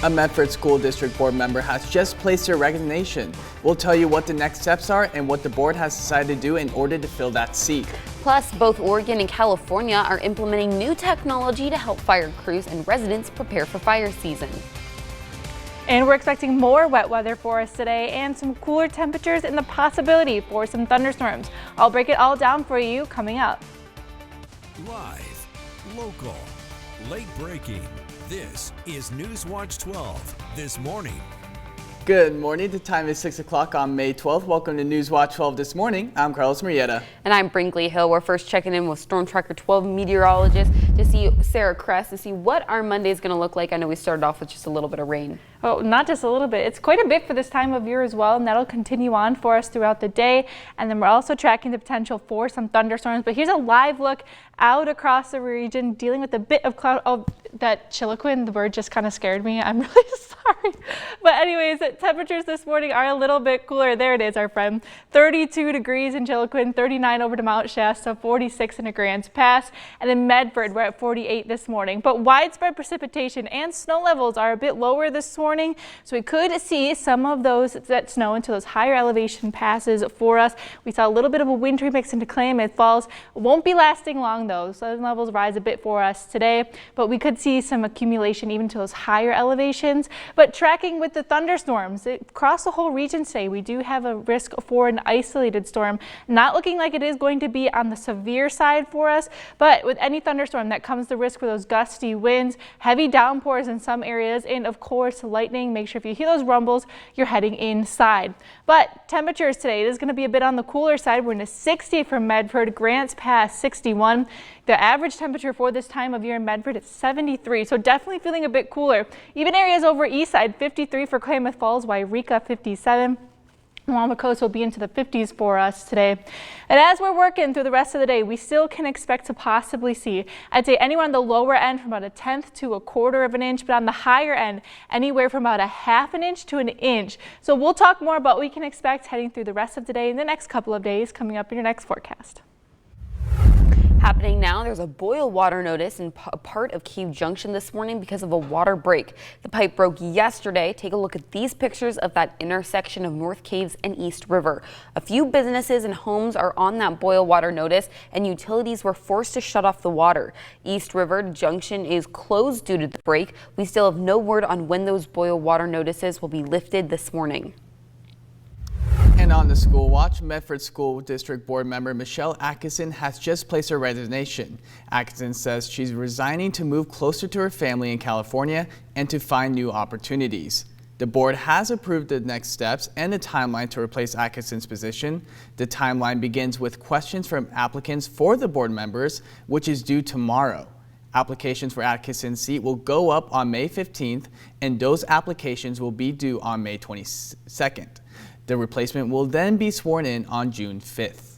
A Medford School District Board member has just placed her resignation. We'll tell you what the next steps are and what the board has decided to do in order to fill that seat. Plus, both Oregon and California are implementing new technology to help fire crews and residents prepare for fire season. And we're expecting more wet weather for us today and some cooler temperatures and the possibility for some thunderstorms. I'll break it all down for you coming up. Live, local, late breaking. This is NewsWatch 12 this morning. Good morning. The time is 6 o'clock on May 12th. Welcome to NewsWatch 12 this morning. I'm Carlos Marietta. And I'm Brinkley Hill. We're first checking in with Storm Tracker 12 meteorologist to see Sarah Kress to see what our Monday is going to look like. I know we started off with just a little bit of rain. Oh, not just a little bit. It's quite a bit for this time of year as well, and that'll continue on for us throughout the day. And then we're also tracking the potential for some thunderstorms. But here's a live look out across the region, dealing with a bit of cloud. Oh, that chiloquin, the bird just kind of scared me. I'm really sorry. But anyways, temperatures this morning are a little bit cooler. There it is, our friend. 32 degrees in Chiloquin, 39 over to Mount Shasta, 46 in Grants Pass. And in Medford, we're at 48 this morning. But widespread precipitation and snow levels are a bit lower this morning. So we could see some of that snow into those higher elevation passes for us. We saw a little bit of a wintry mix into Klamath Falls. It won't be lasting long though. Southern levels rise a bit for us today, but we could see some accumulation even to those higher elevations. But tracking with the thunderstorms across the whole region today, we do have a risk for an isolated storm. Not looking like it is going to be on the severe side for us, but with any thunderstorm that comes the risk for those gusty winds, heavy downpours in some areas, and of course lightning. Make sure if you hear those rumbles, you're heading inside. But temperatures today, it is going to be a bit on the cooler side. We're in a 60 for Medford, Grants Pass 61. The average temperature for this time of year in Medford is 73, so definitely feeling a bit cooler. Even areas over east side, 53 for Klamath Falls, Wairika 57. Along the coast will be into the 50s for us today. And as we're working through the rest of the day, we still can expect to possibly see, I'd say anywhere on the lower end from about a 1/10 to a 1/4 of an inch, but on the higher end, anywhere from about a 1/2 an inch to an inch. So we'll talk more about what we can expect heading through the rest of the day and the next couple of days coming up in your next forecast. Happening now, there's a boil water notice in a part of Cave Junction this morning because of a water break. The pipe broke yesterday. Take a look at these pictures of that intersection of North Caves and East River. A few businesses and homes are on that boil water notice, and utilities were forced to shut off the water. East River Junction is closed due to the break. We still have no word on when those boil water notices will be lifted this morning. And on the School Watch, Medford School District Board member Michelle Atkinson has just placed her resignation. Atkinson says she's resigning to move closer to her family in California and to find new opportunities. The board has approved the next steps and the timeline to replace Atkinson's position. The timeline begins with questions from applicants for the board members, which is due tomorrow. Applications for Atkinson's seat will go up on May 15th, and those applications will be due on May 22nd. The replacement will then be sworn in on June 5th.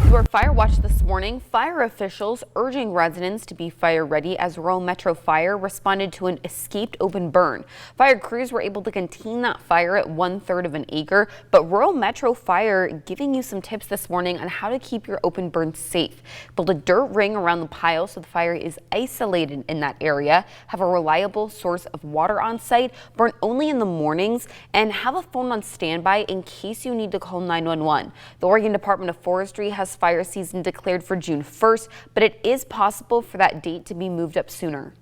Your fire watch this morning, fire officials urging residents to be fire ready as Rural Metro Fire responded to an escaped open burn. Fire crews were able to contain that fire at 1/3 of an acre, but Rural Metro Fire giving you some tips this morning on how to keep your open burn safe. Build a dirt ring around the pile so the fire is isolated in that area. Have a reliable source of water on site, burn only in the mornings, and have a phone on standby in case you need to call 911. The Oregon Department of Forestry has fire season declared for June 1st, but it is possible for that date to be moved up sooner.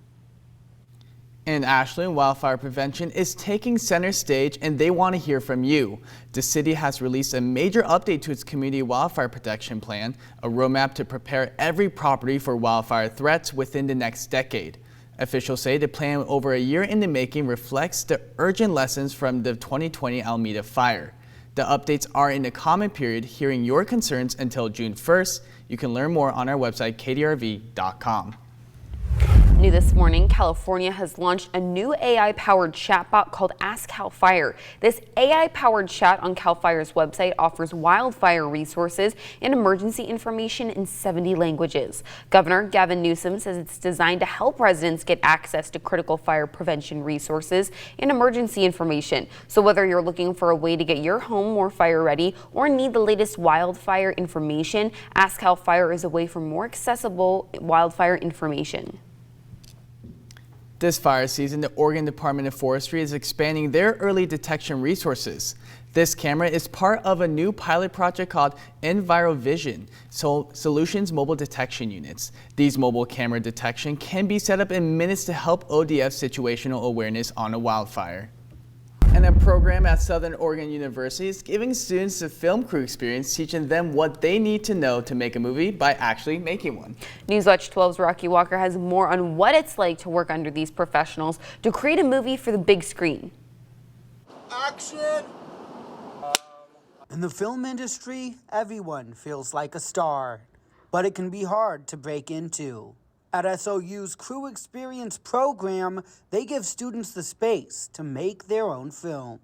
In Ashland, wildfire prevention is taking center stage and they want to hear from you. The city has released a major update to its community wildfire protection plan, a roadmap to prepare every property for wildfire threats within the next decade. Officials say the plan, over a year in the making, reflects the urgent lessons from the 2020 Alameda fire. The updates are in the comment period, hearing your concerns until June 1st. You can learn more on our website, kdrv.com. New this morning, California has launched a new AI-powered chatbot called Ask Cal Fire. This AI-powered chat on Cal Fire's website offers wildfire resources and emergency information in 70 languages. Governor Gavin Newsom says it's designed to help residents get access to critical fire prevention resources and emergency information. So whether you're looking for a way to get your home more fire ready or need the latest wildfire information, Ask Cal Fire is a way for more accessible wildfire information. This fire season, the Oregon Department of Forestry is expanding their early detection resources. This camera is part of a new pilot project called EnviroVision Solutions Mobile Detection Units. These mobile camera detection can be set up in minutes to help ODF situational awareness on a wildfire. And a program at Southern Oregon University is giving students a film crew experience, teaching them what they need to know to make a movie by actually making one. NewsWatch 12's Rocky Walker has more on what it's like to work under these professionals to create a movie for the big screen. Action! In the film industry, everyone feels like a star, but it can be hard to break into. At SOU's Crew Experience program, they give students the space to make their own film.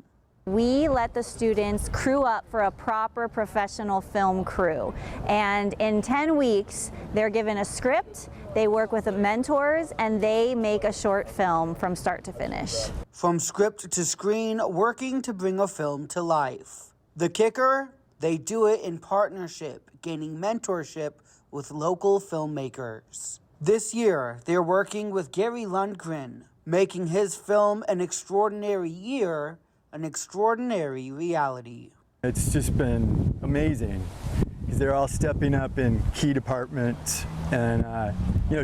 We let the students crew up for a proper professional film crew. And in 10 weeks, they're given a script, they work with mentors, and they make a short film from start to finish. From script to screen, working to bring a film to life. The kicker? They do it in partnership, gaining mentorship with local filmmakers. This year, they're working with Gary Lundgren, making his film An Extraordinary Year an extraordinary reality. It's just been amazing because they're all stepping up in key departments and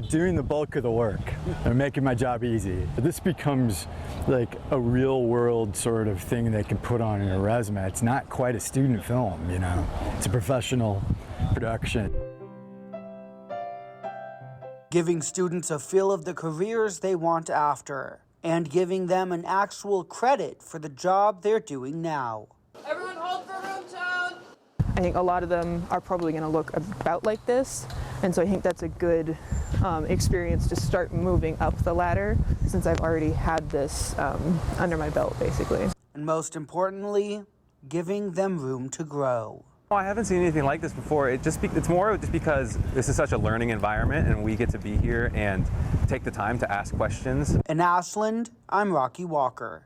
doing the bulk of the work. They're making my job easy. This becomes like a real world sort of thing they can put on a resume. It's not quite a student film, It's a professional production. Giving students a feel of the careers they want after, and giving them an actual credit for the job they're doing now. Everyone hold for room tone! I think a lot of them are probably going to look about like this, and so I think that's a good experience to start moving up the ladder since I've already had this under my belt, basically. And most importantly, giving them room to grow. I haven't seen anything like this before. It's more just because this is such a learning environment and we get to be here and take the time to ask questions. In Ashland, I'm Rocky Walker.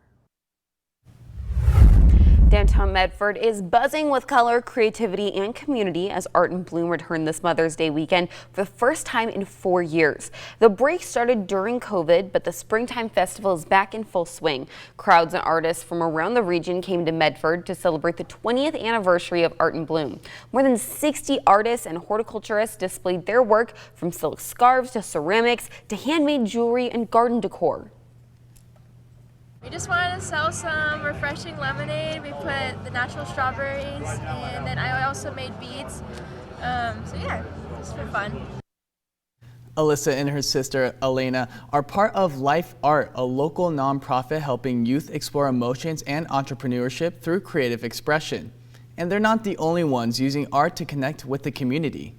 Downtown Medford is buzzing with color, creativity, and community as Art in Bloom returned this Mother's Day weekend for the first time in 4 years. The break started during COVID, but the Springtime Festival is back in full swing. Crowds and artists from around the region came to Medford to celebrate the 20th anniversary of Art in Bloom. More than 60 artists and horticulturists displayed their work from silk scarves to ceramics to handmade jewelry and garden decor. We just wanted to sell some refreshing lemonade. We put the natural strawberries, and then I also made beads. So yeah, just for fun. Alyssa and her sister Elena are part of Life Art, a local nonprofit helping youth explore emotions and entrepreneurship through creative expression. And they're not the only ones using art to connect with the community.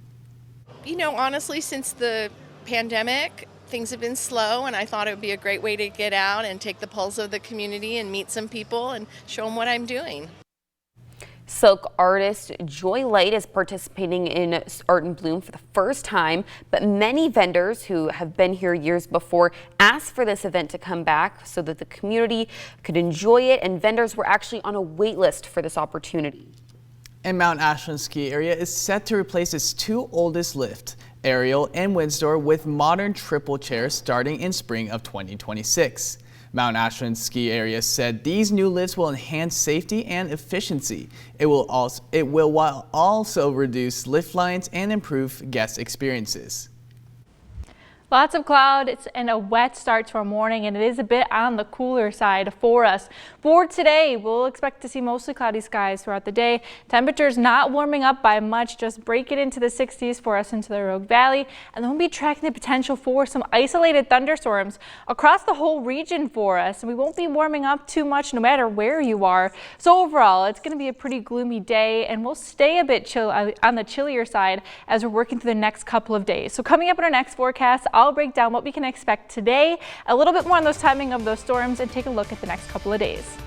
Honestly, since the pandemic, things have been slow, and I thought it would be a great way to get out and take the pulse of the community and meet some people and show them what I'm doing. Silk artist Joy Light is participating in Art in Bloom for the first time, but many vendors who have been here years before asked for this event to come back so that the community could enjoy it, and vendors were actually on a wait list for this opportunity. And Mount Ashland ski area is set to replace its two oldest lifts, Ariel and Windsor, with modern triple chairs starting in spring of 2026. Mount Ashland ski area said these new lifts will enhance safety and efficiency. It will also reduce lift lines and improve guest experiences. Lots of clouds and a wet start to our morning, and it is a bit on the cooler side for us. For today, we'll expect to see mostly cloudy skies throughout the day. Temperatures not warming up by much, just break it into the 60s for us into the Rogue Valley. And then we'll be tracking the potential for some isolated thunderstorms across the whole region for us. And we won't be warming up too much no matter where you are. So overall, it's going to be a pretty gloomy day, and we'll stay a bit chill on the chillier side as we're working through the next couple of days. So coming up in our next forecast, I'll break down what we can expect today, a little bit more on those timing of those storms, and take a look at the next couple of days.